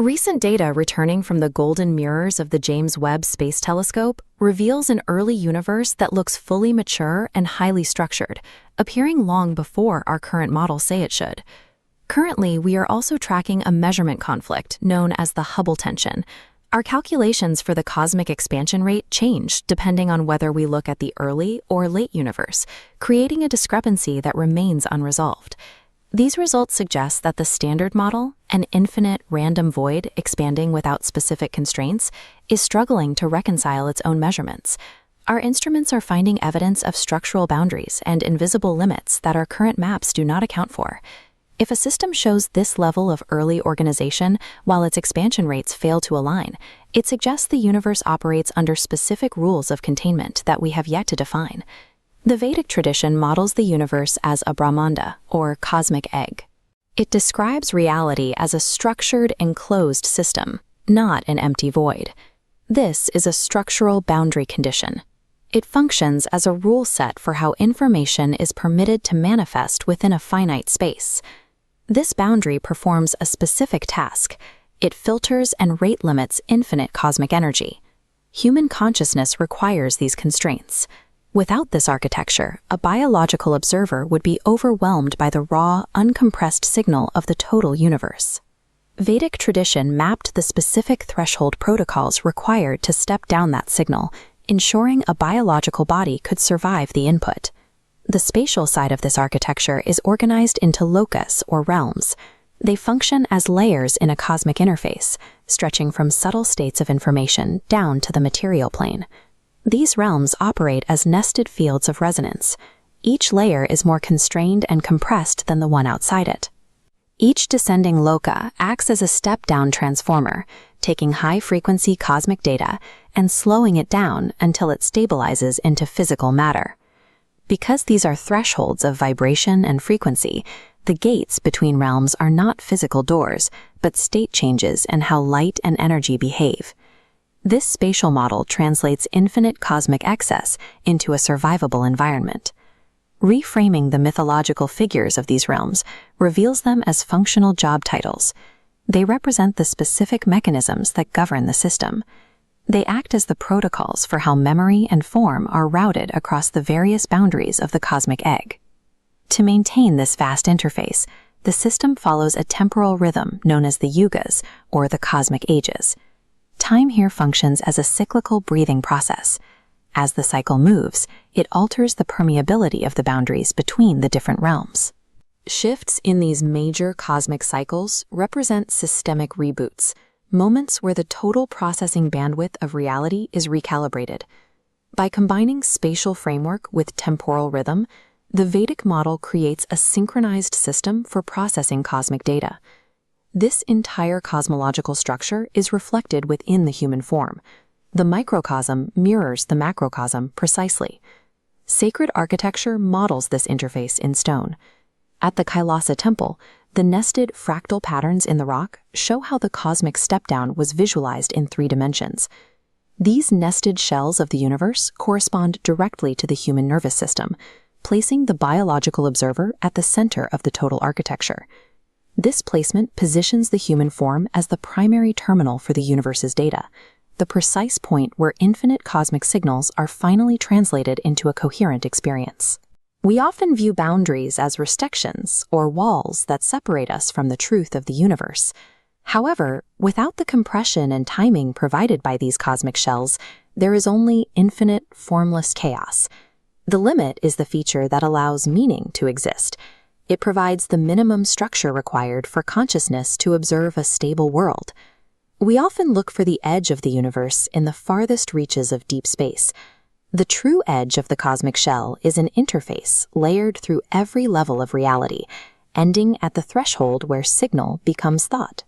Recent data returning from the golden mirrors of the James Webb Space Telescope reveals an early universe that looks fully mature and highly structured, appearing long before our current models say it should. Currently, we are also tracking a measurement conflict known as the Hubble tension. Our calculations for the cosmic expansion rate change depending on whether we look at the early or late universe, creating a discrepancy that remains unresolved. These results suggest that the standard model, an infinite random void expanding without specific constraints, is struggling to reconcile its own measurements. Our instruments are finding evidence of structural boundaries and invisible limits that our current maps do not account for. If a system shows this level of early organization while its expansion rates fail to align, it suggests the universe operates under specific rules of containment that we have yet to define. The Vedic tradition models the universe as a Brahmanda, or cosmic egg. It describes reality as a structured, enclosed system, not an empty void. This is a structural boundary condition. It functions as a rule set for how information is permitted to manifest within a finite space. This boundary performs a specific task. It filters and rate limits infinite cosmic energy. Human consciousness requires these constraints. Without this architecture, a biological observer would be overwhelmed by the raw, uncompressed signal of the total universe. Vedic tradition mapped the specific threshold protocols required to step down that signal, ensuring a biological body could survive the input. The spatial side of this architecture is organized into Lokas, or realms. They function as layers in a cosmic interface, stretching from subtle states of information down to the material plane. These realms operate as nested fields of resonance. Each layer is more constrained and compressed than the one outside it. Each descending loka acts as a step-down transformer, taking high-frequency cosmic data and slowing it down until it stabilizes into physical matter. Because these are thresholds of vibration and frequency, the gates between realms are not physical doors, but state changes in how light and energy behave. This spatial model translates infinite cosmic excess into a survivable environment. Reframing the mythological figures of these realms reveals them as functional job titles. They represent the specific mechanisms that govern the system. They act as the protocols for how memory and form are routed across the various boundaries of the cosmic egg. To maintain this vast interface, the system follows a temporal rhythm known as the yugas, or the cosmic ages. Time here functions as a cyclical breathing process. As the cycle moves, it alters the permeability of the boundaries between the different realms. Shifts in these major cosmic cycles represent systemic reboots, moments where the total processing bandwidth of reality is recalibrated. By combining spatial framework with temporal rhythm, the Vedic model creates a synchronized system for processing cosmic data. This entire cosmological structure is reflected within the human form. The microcosm mirrors the macrocosm precisely. Sacred architecture models this interface in stone. At the Kailasa temple, the nested fractal patterns in the rock show how the cosmic step-down was visualized in 3 dimensions. These nested shells of the universe correspond directly to the human nervous system, placing the biological observer at the center of the total architecture. This placement positions the human form as the primary terminal for the universe's data, the precise point where infinite cosmic signals are finally translated into a coherent experience. We often view boundaries as restrictions or walls that separate us from the truth of the universe. However, without the compression and timing provided by these cosmic shells, there is only infinite, formless chaos. The limit is the feature that allows meaning to exist. It provides the minimum structure required for consciousness to observe a stable world. We often look for the edge of the universe in the farthest reaches of deep space. The true edge of the cosmic shell is an interface layered through every level of reality, ending at the threshold where signal becomes thought.